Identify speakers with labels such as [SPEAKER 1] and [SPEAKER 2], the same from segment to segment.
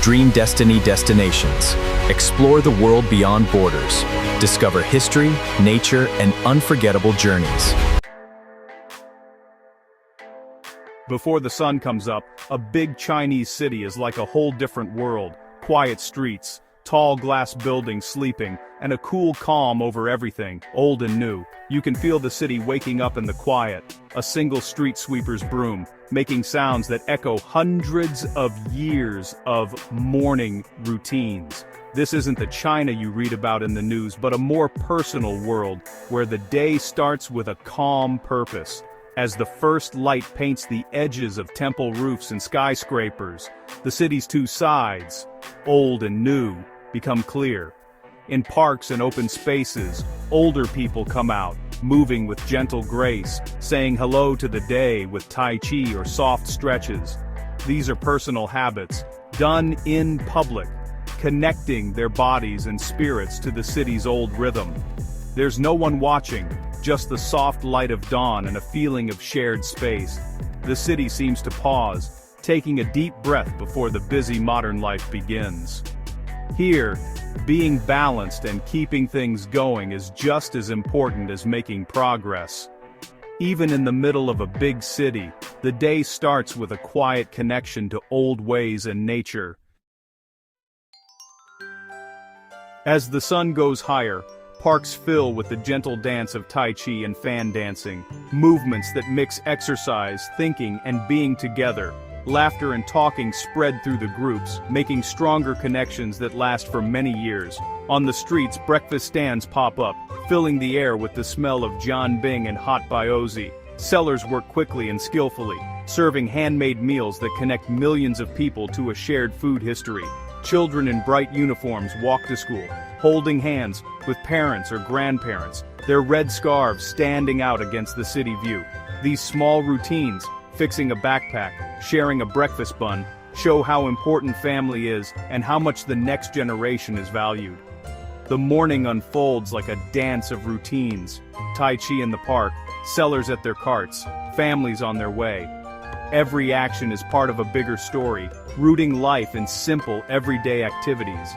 [SPEAKER 1] Dream Destiny destinations. Explore the world beyond borders. Discover history, nature, and unforgettable journeys.
[SPEAKER 2] Before the sun comes up, a big Chinese city is like a whole different world. Quiet streets, tall glass buildings sleeping, and a cool calm over everything, old and new. You can feel the city waking up in the quiet, a single street sweeper's broom, making sounds that echo hundreds of years of morning routines. This isn't the China you read about in the news, but a more personal world, where the day starts with a calm purpose. As the first light paints the edges of temple roofs and skyscrapers, the city's two sides, old and new, become clear. In parks and open spaces, older people come out, moving with gentle grace, saying hello to the day with Tai Chi or soft stretches. These are personal habits, done in public, connecting their bodies and spirits to the city's old rhythm. There's no one watching, just the soft light of dawn and a feeling of shared space. The city seems to pause, taking a deep breath before the busy modern life begins. Here, being balanced and keeping things going is just as important as making progress. Even in the middle of a big city, the day starts with a quiet connection to old ways and nature. As the sun goes higher, parks fill with the gentle dance of Tai Chi and fan dancing, movements that mix exercise, thinking, and being together. Laughter and talking spread through the groups, making stronger connections that last for many years. On the streets, breakfast stands pop up, filling the air with the smell of jianbing and hot baijiu. Sellers work quickly and skillfully, serving handmade meals that connect millions of people to a shared food history. Children in bright uniforms walk to school, holding hands with parents or grandparents, their red scarves standing out against the city view. These small routines, fixing a backpack, sharing a breakfast bun, show how important family is and how much the next generation is valued. The morning unfolds like a dance of routines. Tai Chi in the park, sellers at their carts, families on their way. Every action is part of a bigger story, rooting life in simple, everyday activities.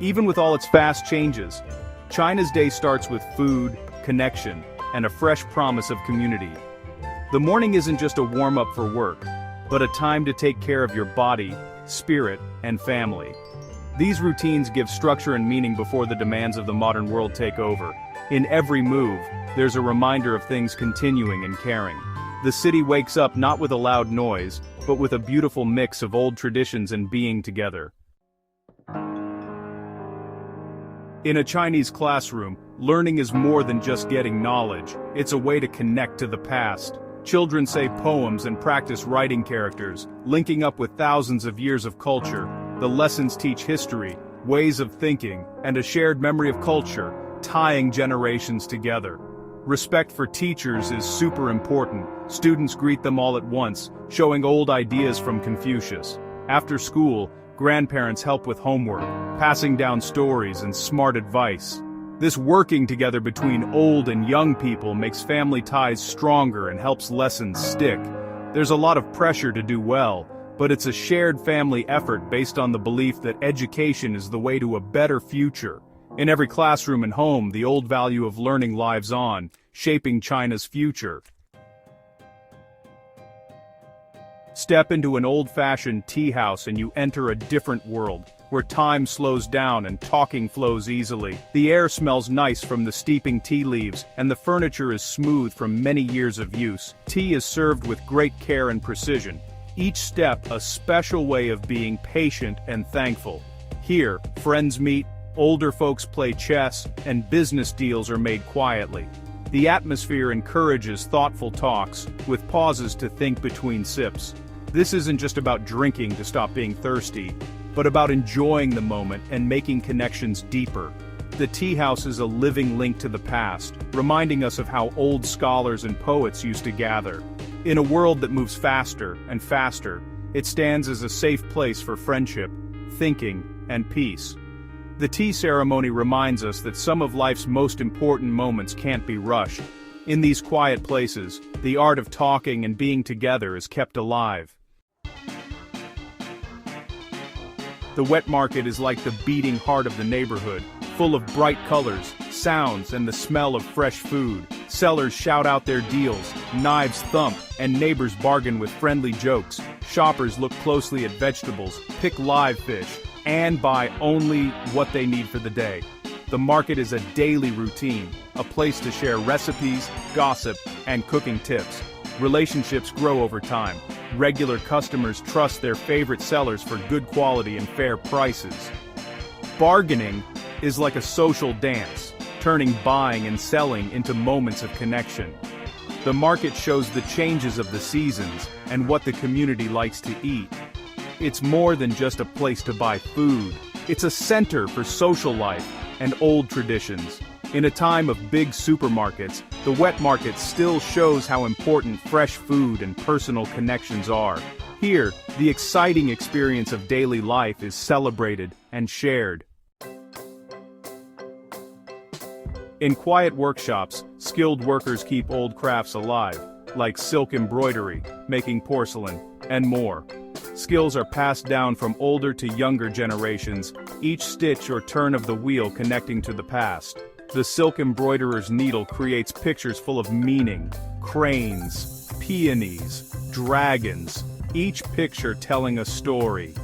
[SPEAKER 2] Even with all its fast changes, China's day starts with food, connection, and a fresh promise of community. The morning isn't just a warm-up for work, but a time to take care of your body, spirit, and family. These routines give structure and meaning before the demands of the modern world take over. In every move, there's a reminder of things continuing and caring. The city wakes up not with a loud noise, but with a beautiful mix of old traditions and being together. In a Chinese classroom, learning is more than just getting knowledge. It's a way to connect to the past. Children say poems and practice writing characters, linking up with thousands of years of culture. The lessons teach history, ways of thinking, and a shared memory of culture, tying generations together. Respect for teachers is super important. Students greet them all at once, showing old ideas from Confucius. After school, grandparents help with homework, passing down stories and smart advice. This working together between old and young people makes family ties stronger and helps lessons stick. There's a lot of pressure to do well, but it's a shared family effort based on the belief that education is the way to a better future. In every classroom and home, the old value of learning lives on, shaping China's future. Step into an old-fashioned tea house and you enter a different world, where time slows down and talking flows easily. The air smells nice from the steeping tea leaves, and the furniture is smooth from many years of use. Tea is served with great care and precision, each step a special way of being patient and thankful. Here, friends meet, older folks play chess, and business deals are made quietly. The atmosphere encourages thoughtful talks, with pauses to think between sips. This isn't just about drinking to stop being thirsty, but about enjoying the moment and making connections deeper. The tea house is a living link to the past, reminding us of how old scholars and poets used to gather. In a world that moves faster and faster, it stands as a safe place for friendship, thinking, and peace. The tea ceremony reminds us that some of life's most important moments can't be rushed. In these quiet places, the art of talking and being together is kept alive. The wet market is like the beating heart of the neighborhood, full of bright colors, sounds, and the smell of fresh food. Sellers shout out their deals, knives thump, and neighbors bargain with friendly jokes. Shoppers look closely at vegetables, pick live fish, and buy only what they need for the day. The market is a daily routine, a place to share recipes, gossip, and cooking tips. Relationships grow over time. Regular customers trust their favorite sellers for good quality and fair prices. Bargaining is like a social dance, turning buying and selling into moments of connection. The market shows the changes of the seasons and what the community likes to eat. It's more than just a place to buy food. It's a center for social life and old traditions. In a time of big supermarkets, the wet market still shows how important fresh food and personal connections are. Here, the exciting experience of daily life is celebrated and shared. In quiet workshops, skilled workers keep old crafts alive, like silk embroidery, making porcelain, and more. Skills are passed down from older to younger generations, each stitch or turn of the wheel connecting to the past. The silk embroiderer's needle creates pictures full of meaning: cranes, peonies, dragons, each picture telling a story.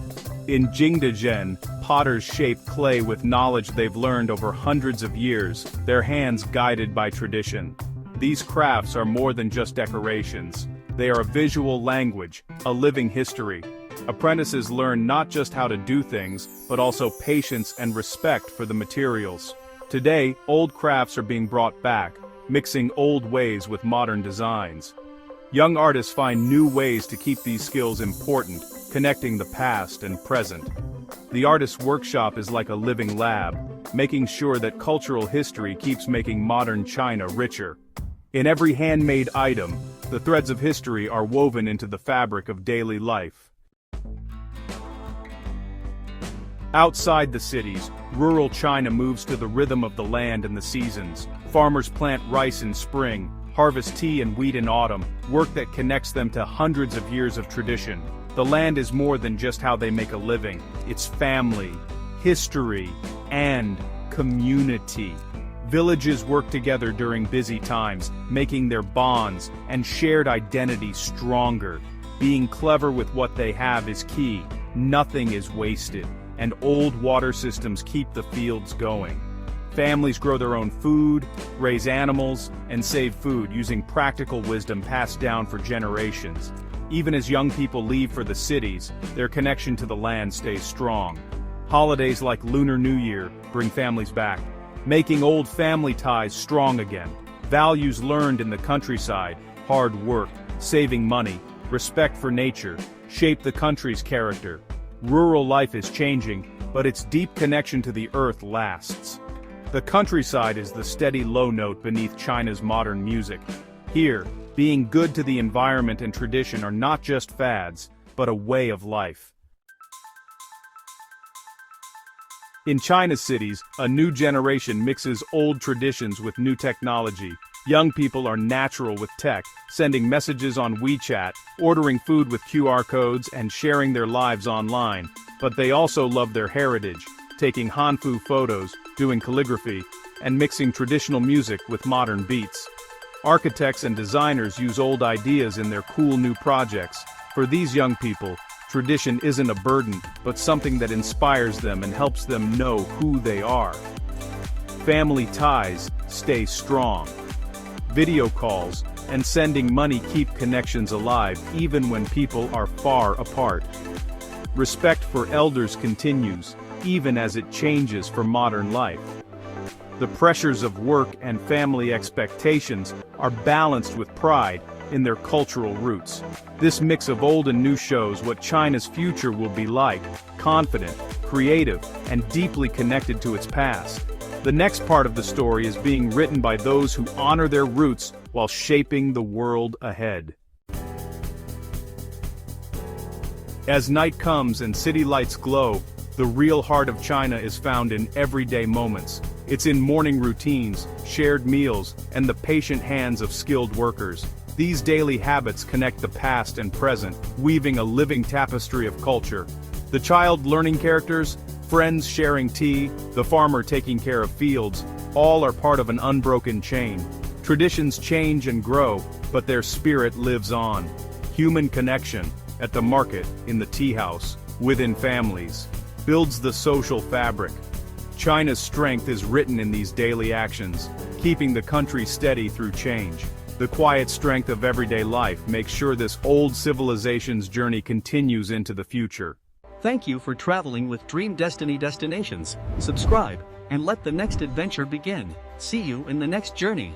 [SPEAKER 2] In Jingdezhen, potters shape clay with knowledge they've learned over hundreds of years, their hands guided by tradition. These crafts are more than just decorations. They are a visual language, a living history. Apprentices learn not just how to do things, but also patience and respect for the materials. Today, old crafts are being brought back, mixing old ways with modern designs. Young artists find new ways to keep these skills important, connecting the past and present. The artist's workshop is like a living lab, making sure that cultural history keeps making modern China richer. In every handmade item, the threads of history are woven into the fabric of daily life. Outside the cities, rural China moves to the rhythm of the land and the seasons. Farmers plant rice in spring, harvest tea and wheat in autumn, work that connects them to hundreds of years of tradition. The land is more than just how they make a living. It's family, history, and community. Villages work together during busy times, making their bonds and shared identity stronger. Being clever with what they have is key. Nothing is wasted, and old water systems keep the fields going. Families grow their own food, raise animals, and save food using practical wisdom passed down for generations. Even as young people leave for the cities, their connection to the land stays strong. Holidays like Lunar New Year bring families back, making old family ties strong again. Values learned in the countryside, hard work, saving money, respect for nature, shape the country's character. Rural life is changing, but its deep connection to the earth lasts. The countryside is the steady low note beneath China's modern music. Here, being good to the environment and tradition are not just fads, but a way of life. In China's cities, a new generation mixes old traditions with new technology. Young people are natural with tech, sending messages on WeChat, ordering food with QR codes, and sharing their lives online. But they also love their heritage, taking Hanfu photos, doing calligraphy, and mixing traditional music with modern beats. Architects and designers use old ideas in their cool new projects. For these young people, tradition isn't a burden, but something that inspires them and helps them know who they are. Family ties stay strong. Video calls and sending money keep connections alive even when people are far apart. Respect for elders continues, even as it changes for modern life. The pressures of work and family expectations are balanced with pride in their cultural roots. This mix of old and new shows what China's future will be like: confident, creative, and deeply connected to its past. The next part of the story is being written by those who honor their roots while shaping the world ahead. As night comes and city lights glow, the real heart of China is found in everyday moments. It's in morning routines, shared meals, and the patient hands of skilled workers. These daily habits connect the past and present, weaving a living tapestry of culture. The child learning characters, friends sharing tea, the farmer taking care of fields, all are part of an unbroken chain. Traditions change and grow, but their spirit lives on. Human connection, at the market, in the tea house, within families, builds the social fabric. China's strength is written in these daily actions, keeping the country steady through change. The quiet strength of everyday life makes sure this old civilization's journey continues into the future.
[SPEAKER 3] Thank you for traveling with Dream Destiny Destinations. Subscribe, and let the next adventure begin. See you in the next journey.